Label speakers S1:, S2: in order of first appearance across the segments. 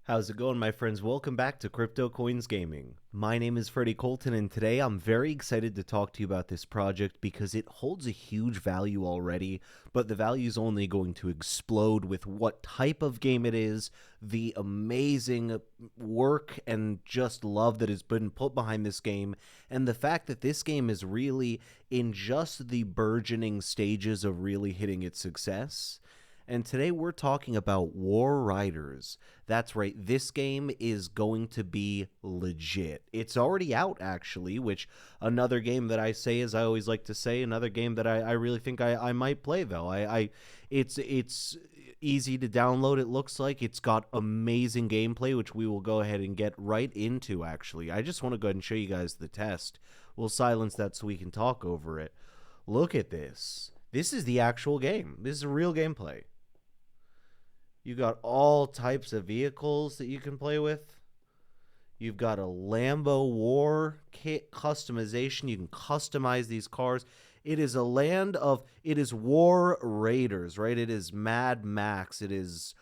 S1: How's it going, my friends? Welcome back to CryptoCoins Gaming. My name is Freddie Colton, and today I'm very excited to talk to you about this project because it holds a huge value already, but the value is only going to explode with what type of game it is, the amazing work and just love that has been put behind this game, and the fact that this game is really in just the burgeoning stages of really hitting its success. And today we're talking about War Riders. That's right, this game is going to be legit. It's already out, actually, which another game that I say, as I always like to say, another game that I really think I might play, though. It's easy to download, it looks like. It's got amazing gameplay, which we will go ahead and get right into, actually. I just want to go ahead and show you guys the test. We'll silence that so we can talk over it. Look at this. This is the actual game. This is real gameplay. You got all types of vehicles that you can play with. You've got a Lambo War kit customization. You can customize these cars. It is a land of, it is War Raiders, right? It is Mad Max. It is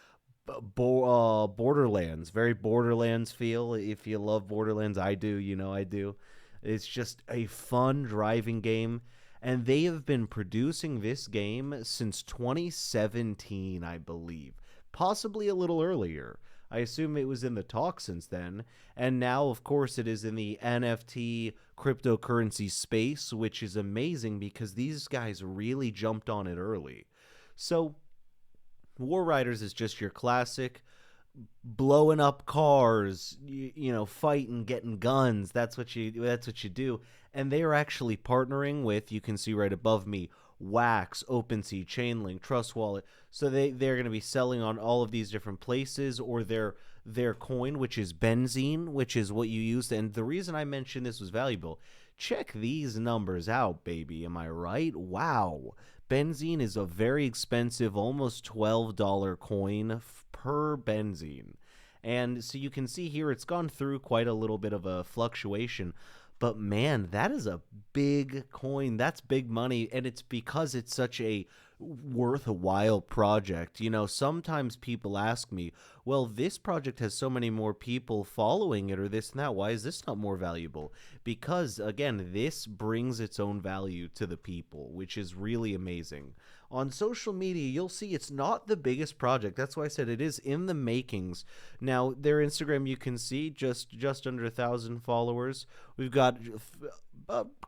S1: Borderlands, very Borderlands feel. If you love Borderlands, I do, you know I do. It's just a fun driving game. And they have been producing this game since 2017, I believe. Possibly a little earlier. I assume it was in the talk since then. And now, of course, it is in the NFT cryptocurrency space, which is amazing because these guys really jumped on it early. So, War Riders is just your classic blowing up cars, fighting, getting guns. That's what you do. And they are actually partnering with, you can see right above me, Wax, OpenC, Chainlink, Trust Wallet. So they're going to be selling on all of these different places, or their coin, which is benzene, which is what you use. And the reason I mentioned this was valuable, check these numbers out, baby. Am I right? Wow. Benzene is a very expensive, almost $12 coin per benzene. And so you can see here it's gone through quite a little bit of a fluctuation. But man, that is a big coin. That's big money. And it's because it's such a worthwhile project. Sometimes people ask me, well, this project has so many more people following it or this and that. Why is this not more valuable? Because, again, this brings its own value to the people, which is really amazing. On social media, you'll see it's not the biggest project. That's why I said it is in the makings. Now, their Instagram, you can see just under 1,000 followers. We've got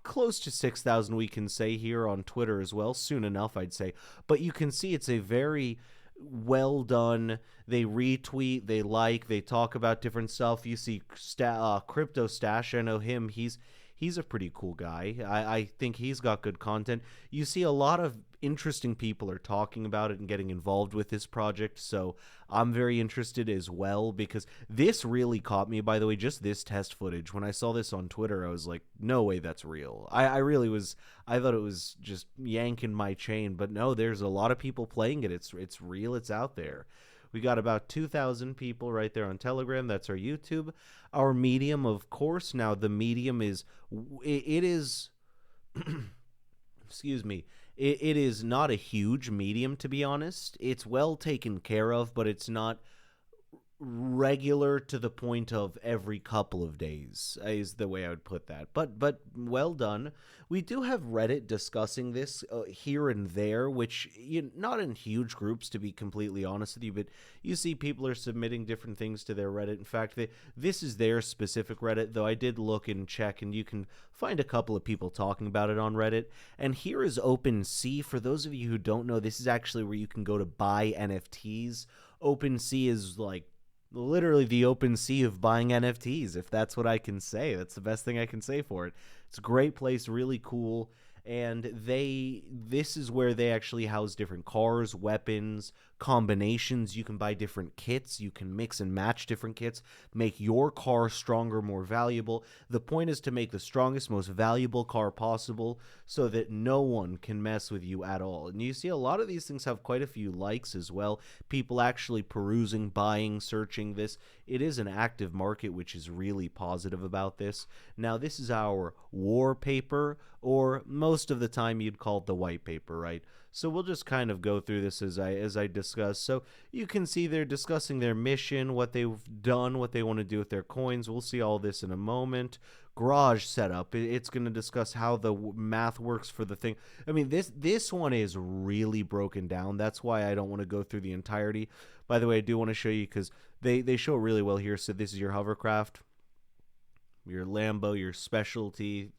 S1: close to 6,000, we can say, here on Twitter as well. Soon enough, I'd say. But you can see it's a very well done. They retweet, they like, they talk about different stuff. You see Crypto Stash. I know him. He's a pretty cool guy. I think he's got good content. You see a lot of interesting people are talking about it and getting involved with this project, so I'm very interested as well, because this really caught me, by the way, just this test footage. When I saw this on Twitter, I was like, no way that's real. I really was. I thought it was just yanking my chain, but no, there's a lot of people playing it. It's real. It's out there. We got about 2,000 people right there on Telegram. That's our YouTube. Our Medium, of course. Now, the Medium is, it is, excuse me, it is not a huge medium, to be honest. It's well taken care of, but it's not regular to the point of every couple of days, is the way I would put that. But well done. We do have Reddit discussing this here and there, which not in huge groups, to be completely honest with you, but you see people are submitting different things to their Reddit. In fact, this is their specific Reddit, though I did look and check, and you can find a couple of people talking about it on Reddit. And here is OpenC. For those of you who don't know, this is actually where you can go to buy NFTs. OpenC is like literally the OpenC of buying NFTs, if that's what I can say. That's the best thing I can say for it. It's a great place, really cool. And this is where they actually house different cars, weapons, combinations. You can buy different kits. You can mix and match different kits, make your car stronger, more valuable. The point is to make the strongest, most valuable car possible so that no one can mess with you at all. And you see a lot of these things have quite a few likes as well. People actually perusing, buying, searching this. It is an active market, which is really positive about this. Now, this is our war paper, or most most of the time you'd call it the white paper, right? So we'll just kind of go through this as I discuss. So you can see they're discussing their mission, what they've done, what they want to do with their coins. We'll see all this in a moment. Garage setup. It's going to discuss how the math works for the thing. I mean, this one is really broken down. That's why I don't want to go through the entirety. By the way, I do want to show you because they show it really well here. So this is your hovercraft, your Lambo, your specialty,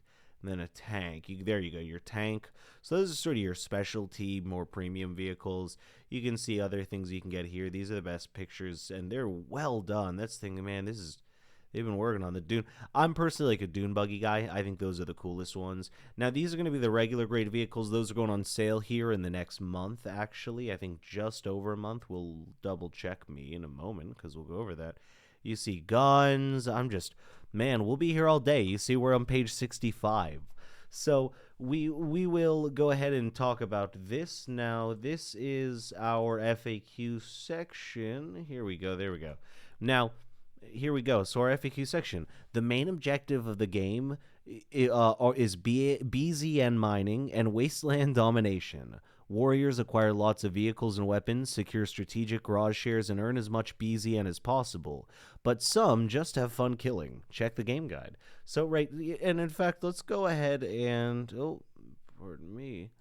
S1: and then a tank. There you go, your tank. So those are sort of your specialty, more premium vehicles. You can see other things you can get here. These are the best pictures, and they're well done. That's the thing, man. They've been working on the dune. I'm personally like a dune buggy guy. I think those are the coolest ones. Now, these are going to be the regular grade vehicles. Those are going on sale here in the next month, actually. I think just over a month. We'll double check me in a moment because we'll go over that. You see guns. Man, we'll be here all day. You see, we're on page 65. So we will go ahead and talk about this now. This is our FAQ section. Here we go. There we go. Now, here we go. So our FAQ section. The main objective of the game is BZN mining and wasteland domination. Warriors acquire lots of vehicles and weapons, secure strategic garage shares, and earn as much BZN as possible. But some just have fun killing. Check the game guide. So, right, and in fact, let's go ahead and, pardon me.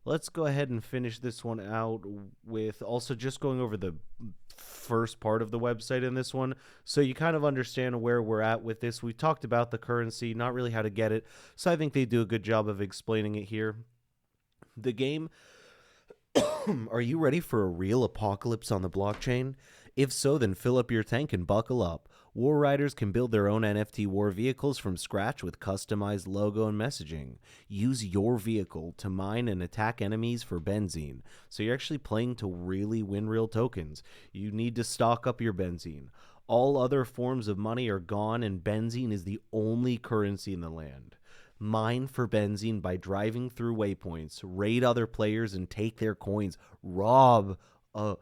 S1: Let's go ahead and finish this one out with also just going over the first part of the website in this one, so you kind of understand where we're at with this. We talked about the currency, not really how to get it, so I think they do a good job of explaining it here. The game. Are you ready for a real apocalypse on the blockchain? If so, then fill up your tank and buckle up. War Riders can build their own NFT war vehicles from scratch with customized logo and messaging. Use your vehicle to mine and attack enemies for benzene. So you're actually playing to really win real tokens. You need to stock up your benzene. All other forms of money are gone, and benzene is the only currency in the land. Mine for benzene by driving through waypoints, raid other players and take their coins, rob, as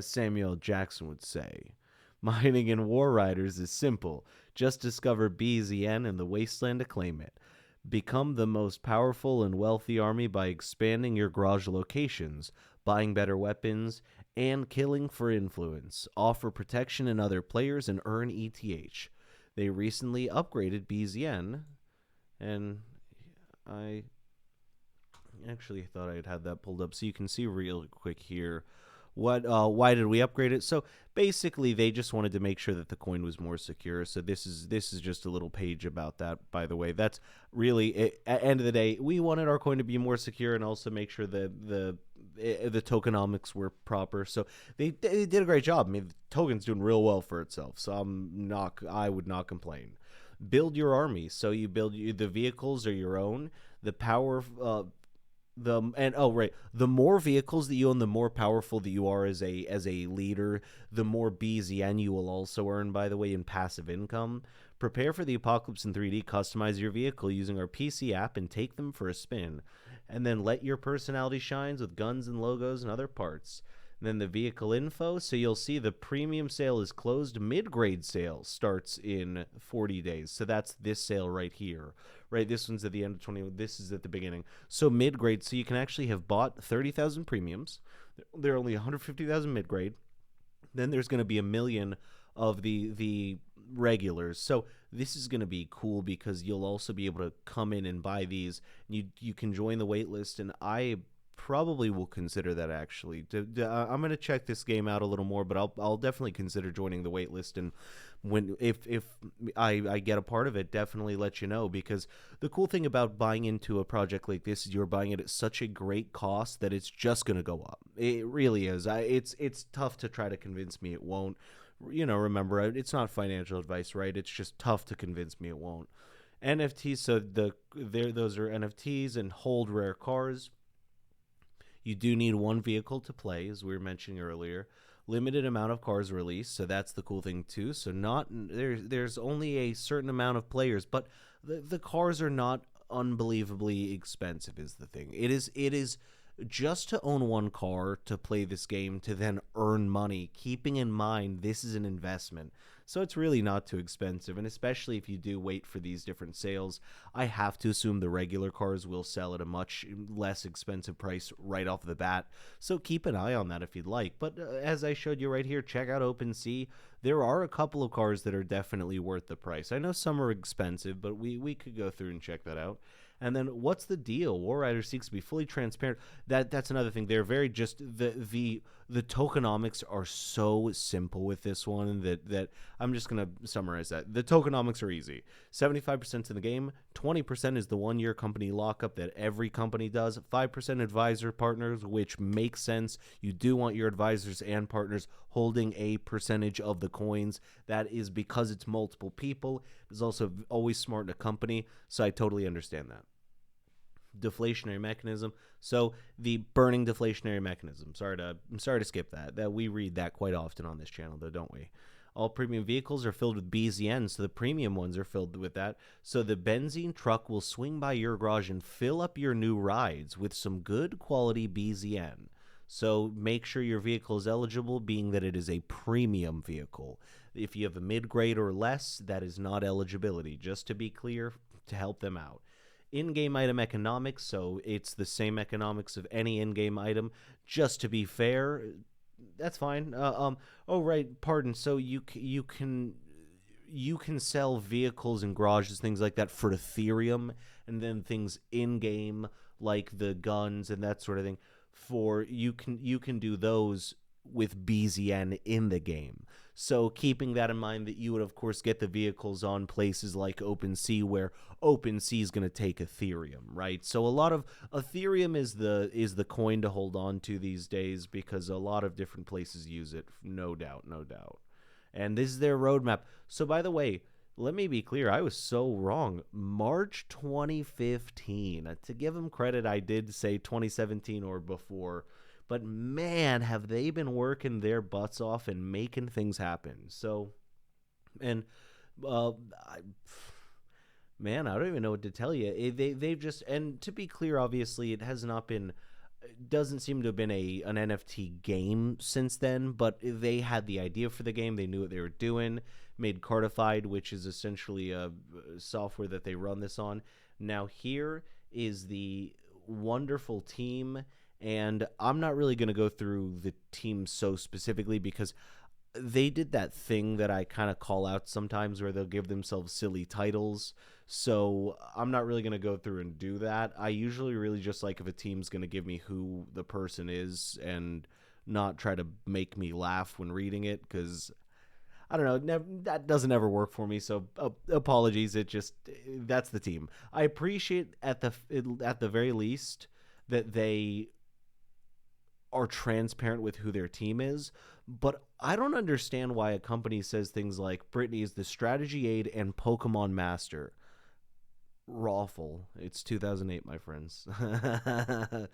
S1: Samuel Jackson would say. Mining in War Riders is simple. Just discover BZN in the wasteland to claim it. Become the most powerful and wealthy army by expanding your garage locations, buying better weapons, and killing for influence. Offer protection in other players and earn ETH. They recently upgraded BZN, and I actually thought I'd had that pulled up so you can see real quick here why did we upgrade it. So basically they just wanted to make sure that the coin was more secure. So this is just a little page about that, by the way. That's really it. At the end of the day, we wanted our coin to be more secure and also make sure that the tokenomics were proper. So they did a great job. I mean, the token's doing real well for itself, so I would not complain. Build your army. So you build the vehicles are your own. The power the more vehicles that you own, the more powerful that you are as a leader, the more BZN you will also earn, by the way, in passive income. Prepare for the apocalypse in 3D. Customize your vehicle using our PC app and take them for a spin. And then let your personality shines with guns and logos and other parts. And then the vehicle info. So you'll see the premium sale is closed. Mid-grade sale starts in 40 days. So that's this sale right here. Right, this one's at the end of 20. This is at the beginning. So mid-grade. So you can actually have bought 30,000 premiums. There are only 150,000 mid-grade. Then there's going to be 1 million of the regulars. So this is going to be cool because you'll also be able to come in and buy these. You can join the wait list, and I probably will consider that actually. I'm going to check this game out a little more, but I'll definitely consider joining the wait list, and if I get a part of it, definitely let you know, because the cool thing about buying into a project like this is you're buying it at such a great cost that it's just going to go up. It really is. It's tough to try to convince me it won't. Remember, it's not financial advice, right? It's just tough to convince me it won't. NFTs, so those are NFTs and hold rare cars. You do need one vehicle to play, as we were mentioning earlier. Limited amount of cars released, so that's the cool thing too. So there's only a certain amount of players, but the cars are not unbelievably expensive is the thing. It is just to own one car to play this game to then earn money, keeping in mind this is an investment. So it's really not too expensive, and especially if you do wait for these different sales, I have to assume the regular cars will sell at a much less expensive price right off the bat. So keep an eye on that if you'd like. But as I showed you right here, check out OpenC. There are a couple of cars that are definitely worth the price. I know some are expensive, but we could go through and check that out. And then what's the deal? War Rider seeks to be fully transparent. That's another thing. They're very just the tokenomics are so simple with this one that I'm just gonna summarize that. The tokenomics are easy. 75% in the game, 20% is the 1-year company lockup that every company does. 5% advisor partners, which makes sense. You do want your advisors and partners holding a percentage of the coins. That is because it's multiple people. It's also always smart in a company, so I totally understand that. Deflationary mechanism. So the burning deflationary mechanism. I'm sorry to skip that. That we read that quite often on this channel, though, don't we? All premium vehicles are filled with BZN, so the premium ones are filled with that. So the benzene truck will swing by your garage and fill up your new rides with some good quality BZN. So make sure your vehicle is eligible, being that it is a premium vehicle. If you have a mid-grade or less, that is not eligibility, just to be clear, to help them out. In-game item economics, so it's the same economics of any in-game item. Just to be fair, that's fine. Oh right, pardon. So you can sell vehicles and garages, things like that, for Ethereum, and then things in-game like the guns and that sort of thing. For you can do those with BZN in the game. So keeping that in mind, that you would of course get the vehicles on places like OpenC, where OpenC is going to take Ethereum, right? So a lot of Ethereum is the coin to hold on to these days, because a lot of different places use it, no doubt. And this is their roadmap. So by the way, let me be clear, I was so wrong. March 2015. To give them credit, I did say 2017 or before. But man, have they been working their butts off and making things happen. So, and man, I don't even know what to tell you. They've just, and to be clear, obviously, it has not been, doesn't seem to have been an NFT game since then, but they had the idea for the game. They knew what they were doing, made Cardified, which is essentially a software that they run this on. Now here is the wonderful team, and I'm not really going to go through the team so specifically, because they did that thing that I kind of call out sometimes, where they'll give themselves silly titles. So I'm not really going to go through and do that. I usually really just like if a team's going to give me who the person is and not try to make me laugh when reading it, because I don't know, that doesn't ever work for me. So apologies. That's the team. I appreciate at the very least that they are transparent with who their team is, but I don't understand why a company says things like Brittany is the strategy aide and Pokemon master. Rawful. It's 2008, my friends. I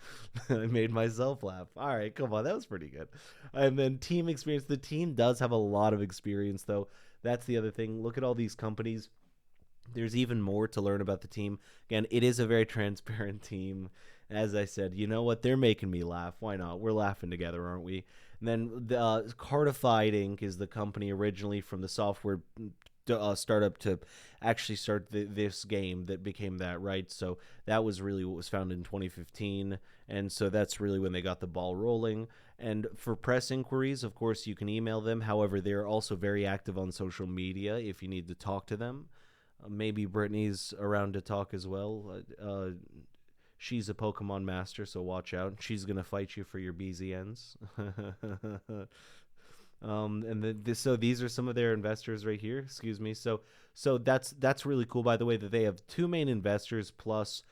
S1: made myself laugh. All right, come on, that was pretty good. And then team experience. The team does have a lot of experience, though. That's the other thing. Look at all these companies. There's even more to learn about the team. Again, it is a very transparent team. As I said, you know what? They're making me laugh. Why not? We're laughing together, aren't we? And then the Cardified Inc. is the company originally from the software startup to actually start this game that became that, right? So that was really what was founded in 2015. And so that's really when they got the ball rolling. And for press inquiries, of course, you can email them. However, they're also very active on social media if you need to talk to them. Maybe Brittany's around to talk as well. She's a Pokemon master, so watch out. She's going to fight you for your BZNs. So these are some of their investors right here. Excuse me. So that's really cool, by the way, that they have two main investors, plus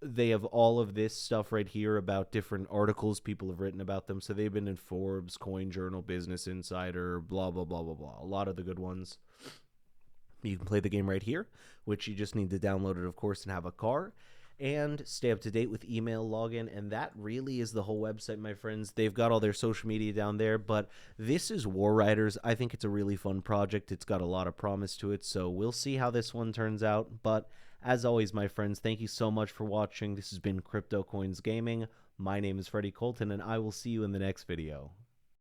S1: they have all of this stuff right here about different articles people have written about them. So they've been in Forbes, Coin Journal, Business Insider, blah, blah, blah, blah, blah. A lot of the good ones. You can play the game right here, which you just need to download it, of course, and have a car. And stay up to date with email login, and that really is the whole website, my friends. They've got all their social media down there, but this is War Riders. I think it's a really fun project. It's got a lot of promise to it, so we'll see how this one turns out. But as always, my friends, thank you so much for watching. This has been CryptoCoins Gaming. My name is Freddie Colton, and I will see you in the next video.